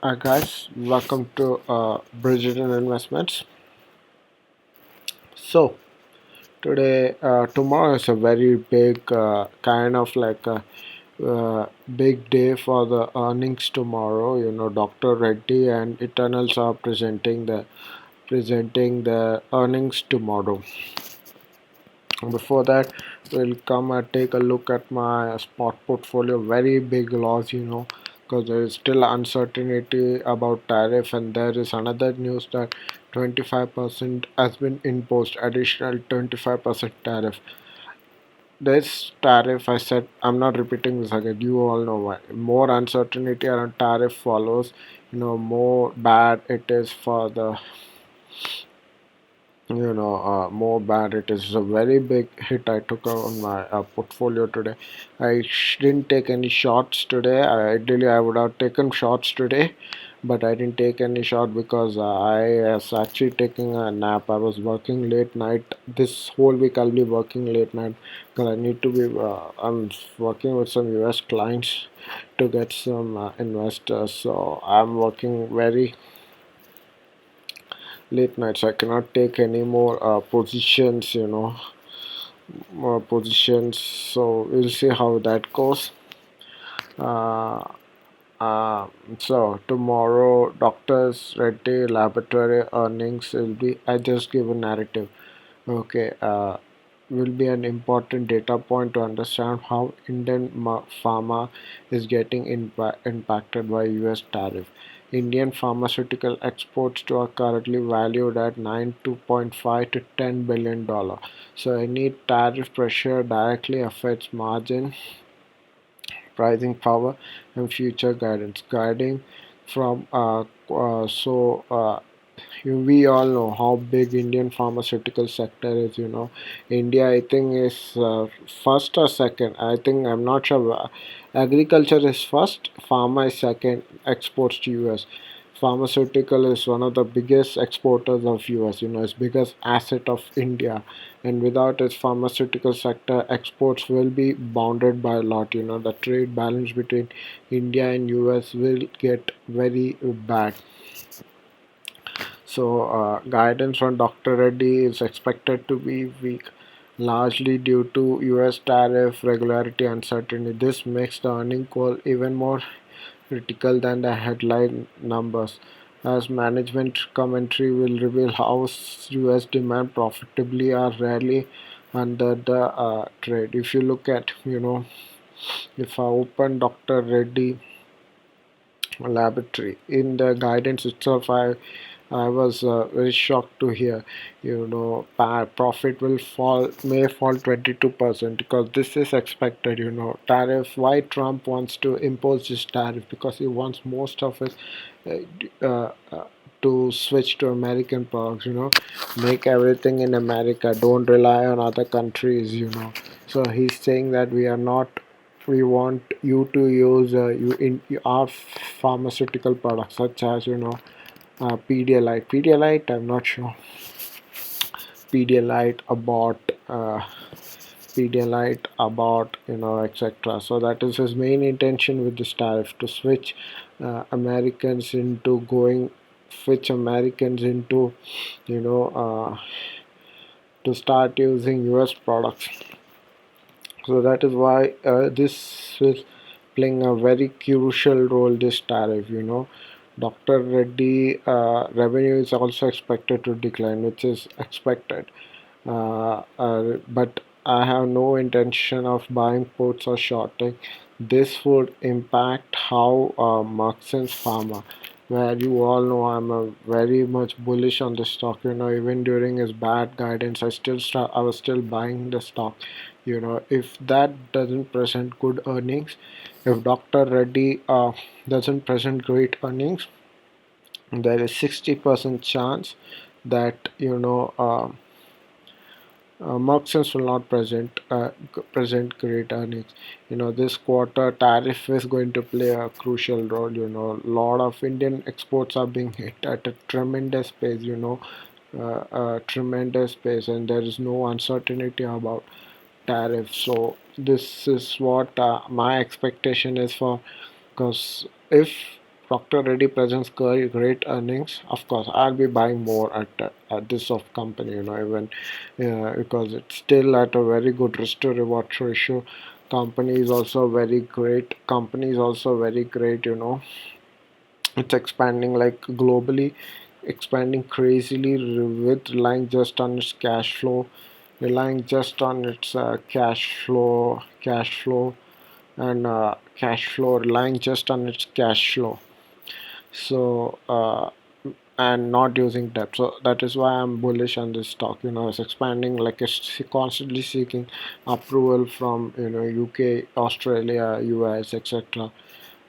Hi guys, welcome to Bridgerton Investments. So today, tomorrow is a very big kind of like a big day for the earnings tomorrow. Dr. Reddy and Eternals are presenting the earnings tomorrow. Before that, we'll come and take a look at my spot portfolio. Very big loss, because there is still uncertainty about tariff, and there is another news that 25% has been imposed, additional 25% tariff. This tariff, I said, I'm not repeating this again. You all know why. More uncertainty around tariff follows, more bad it is for the more bad it is. It's a very big hit I took on my portfolio today. Didn't take any shots today. Ideally I would have taken shots today, but I didn't take any shot because I was actually taking a nap. I was working late night. This whole week I'll be working late night because I need to be I'm working with some US clients to get some investors, so I'm working very late nights. I cannot take any more positions, more positions. So we'll see how that goes. Uh, uh, so tomorrow, doctors Reddy laboratory earnings will be. I just give a narrative. Okay. Will be an important data point to understand how Indian pharma is getting impacted by US tariff. Indian pharmaceutical exports to are currently valued at 9.5 to $10 billion. So any tariff pressure directly affects margin, pricing power, and future guidance. Guiding from we all know how big Indian pharmaceutical sector is. India, I think, is first or second. I think I'm not sure. Agriculture is first, pharma is second, exports to US. Pharmaceutical is one of the biggest exporters of US. It's biggest asset of India, and without its pharmaceutical sector, exports will be bounded by a lot. The trade balance between India and US will get very bad. So, guidance from Dr. Reddy is expected to be weak, largely due to US tariff regularity uncertainty. This makes the earning call even more critical than the headline numbers, as management commentary will reveal how US demand profitably are rarely under the trade. If you look at, if I open Dr. Reddy laboratory in the guidance itself, I was very shocked to hear, profit will fall, may fall 22% because this is expected. Tariff. Why Trump wants to impose this tariff? Because he wants most of it to switch to American products. Make everything in America. Don't rely on other countries. So he's saying that we are not. We want you to use our pharmaceutical products such as Pedialyte. Pedialyte, I'm not sure. Pedialyte, Abbott, Pedialyte, Abbott, etc. So that is his main intention with this tariff, to switch Americans into going, switch Americans into, you know, to start using US products. So that is why this is playing a very crucial role, this tariff. Dr. Reddy revenue is also expected to decline, which is expected. But I have no intention of buying puts or shorting. This would impact how Markson's Pharma, where you all know I'm a very much bullish on the stock. Even during his bad guidance, I was still buying the stock. If that doesn't present good earnings, if Dr. Reddy doesn't present great earnings, there is 60% chance that merchants will not present great earnings. This quarter tariff is going to play a crucial role. A lot of Indian exports are being hit at a tremendous pace. Tremendous pace, and there is no uncertainty about tariff. So this is what my expectation is for, because if Dr. Reddy presents great earnings. Of course, I'll be buying more at this of company, even because it's still at a very good risk to reward ratio. Company is also very great. Company is also very great. It's expanding like globally, expanding crazily with relying just on its cash flow, relying just on its cash flow, relying just on its cash flow. So and not using debt. So that is why I'm bullish on this stock. It's expanding, like it's constantly seeking approval from UK, Australia, US, etc.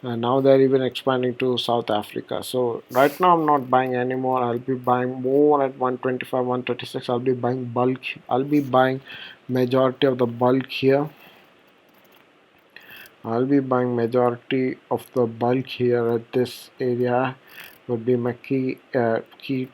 And now they're even expanding to South Africa. So right now I'm not buying anymore. I'll be buying more at 125, 136. I'll be buying bulk. I'll be buying majority of the bulk here. I'll be buying majority of the bulk here at this area. Would be my key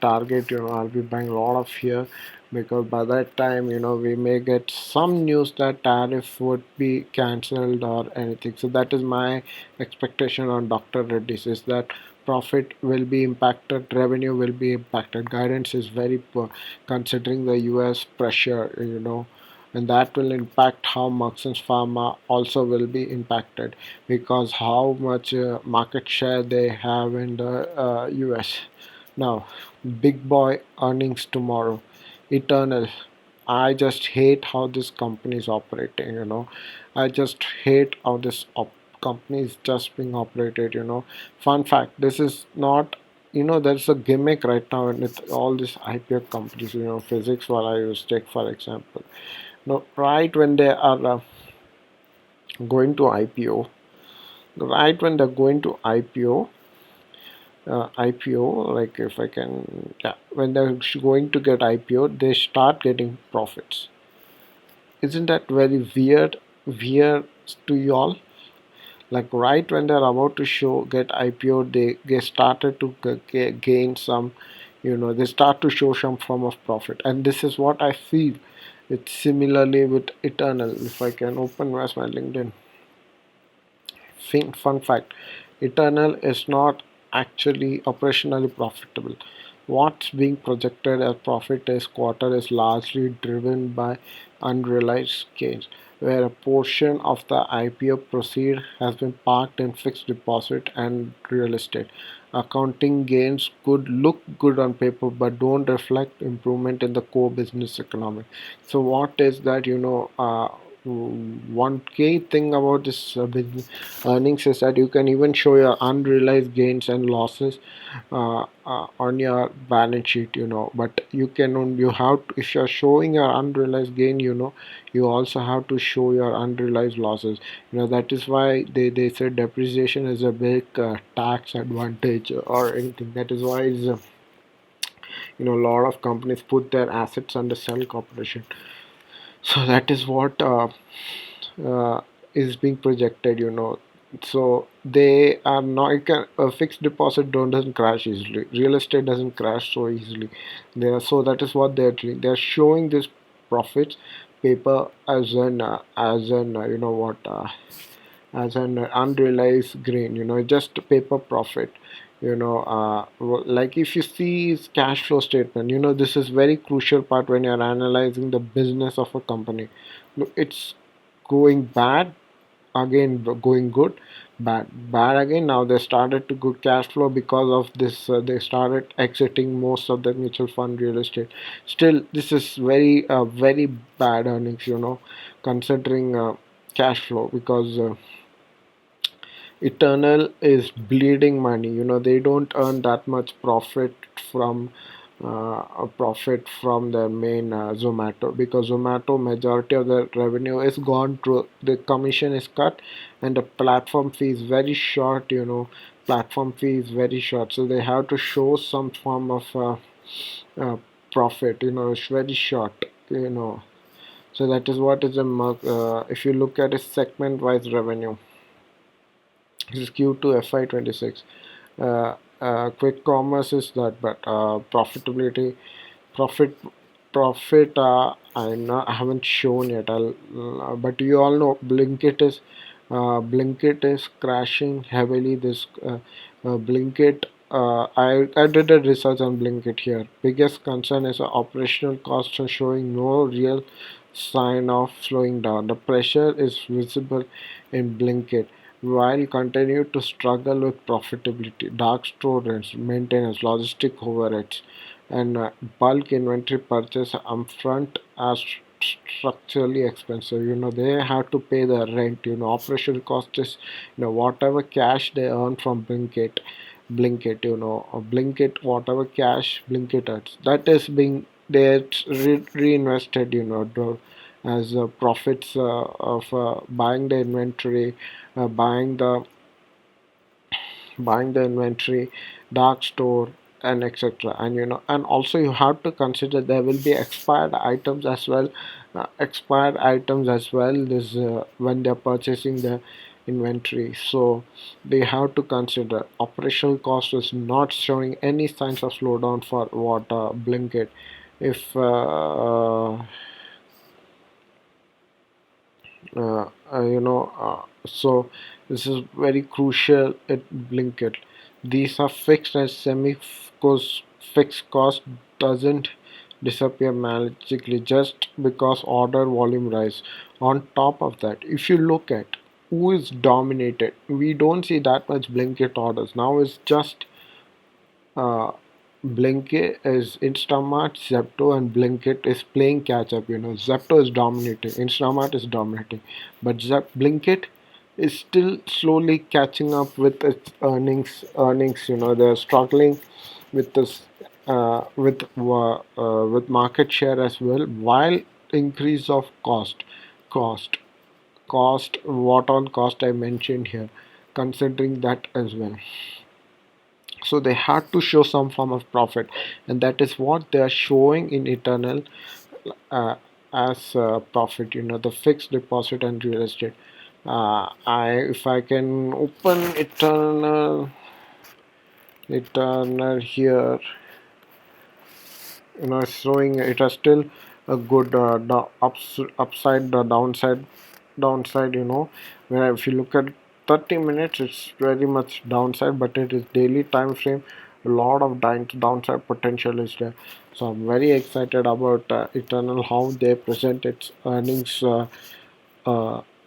target. I'll be buying a lot of here, because by that time we may get some news that tariff would be cancelled or anything. So that is my expectation on Dr. Reddy's, is that profit will be impacted, revenue will be impacted. Guidance is very poor considering the US pressure, and that will impact how Marksans Pharma also will be impacted, because how much market share they have in the US. Now, big boy earnings tomorrow, Eternal. I just hate how this company is operating. I just hate how this company is just being operated. Fun fact: this is not. There's a gimmick right now with all these IPO companies. Physics, what I use, take for example. Now, right when they are going to IPO, right when they're going to IPO, like if I can, yeah, when they're going to get IPO, they start getting profits. Isn't that very weird to y'all? Like right when they're about to get IPO, they started to gain some, they start to show some form of profit, and this is what I feel. It's similarly with Eternal. If I can open my LinkedIn. Fun fact: Eternal is not actually operationally profitable. What's being projected as profit this quarter is largely driven by unrealized gains, where a portion of the IPO proceed has been parked in fixed deposit and real estate. Accounting gains could look good on paper but don't reflect improvement in the core business economic. So what is that, one key thing about this business earnings is that you can even show your unrealized gains and losses on your balance sheet, but you have to, if you're showing your unrealized gain, you also have to show your unrealized losses. That is why they said depreciation is a big tax advantage or anything. That is why a lot of companies put their assets under cell corporation. So that is what uh, is being projected. So they are not, a fixed deposit don't doesn't crash easily, real estate doesn't crash so easily. So that is what they're doing. They're showing this profits paper as an as an unrealized gain, just paper profit. Like if you see his cash flow statement, this is very crucial part when you're analyzing the business of a company. It's going bad, again going good, bad again. Now they started to good cash flow. Because of this, they started exiting most of the mutual fund real estate. Still, this is very bad earnings, considering cash flow, because Eternal is bleeding money. They don't earn that much from their main Zomato, because Zomato majority of the revenue is gone through the commission is cut, and the platform fee is very short. Platform fee is very short, so they have to show some form of uh, profit. It's very short. So that is what is if you look at a segment wise revenue. This is Q2 FY26. Quick commerce is that, but profitability, profit, profit. I haven't shown yet. But you all know Blinkit is crashing heavily. This Blinkit. I did a research on Blinkit here. Biggest concern is operational costs are showing no real sign of slowing down. The pressure is visible in Blinkit, while continue to struggle with profitability. Dark store rents, maintenance, logistic overheads, and bulk inventory purchase upfront are structurally expensive. They have to pay the rent. Operational cost is whatever cash they earn from Blinkit, Blinkit, whatever cash Blinkit earns, that is being that's reinvested, as profits of buying the inventory, buying the inventory, dark store, and etc. And also you have to consider there will be expired items as well. This when they're purchasing the inventory, so they have to consider operational cost is not showing any signs of slowdown for what Blinkit. If so this is very crucial at Blinkit. These are fixed and semi cost. Fixed cost doesn't disappear magically just because order volume rise. On top of that, if you look at who is dominated, we don't see that much Blinkit orders now. It's just uh, Blinkit is Instamart, Zepto, and Blinkit is playing catch up. Zepto is dominating, Instamart is dominating, but Blinkit is still slowly catching up with its earnings. They're struggling with this, with market share as well, while increase of cost, what on cost I mentioned here, considering that as well. So they had to show some form of profit, and that is what they are showing in Eternal uh, as profit. The fixed deposit and real estate. I If I can open Eternal here, it's showing it has still a good upside, the downside, where if you look at 30 minutes it's very much downside, but it is daily time frame, a lot of downside potential is there. So I'm very excited about Eternal, how they present its uh,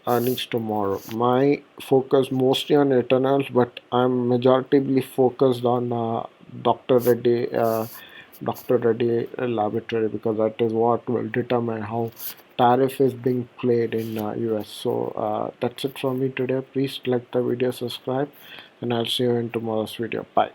earnings tomorrow. My focus mostly on Eternals, but I'm majoritively focused on Dr. Reddy laboratory, because that is what will determine how tariff is being played in US. So that's it from me today. Please like the video, subscribe, and I'll see you in tomorrow's video. Bye.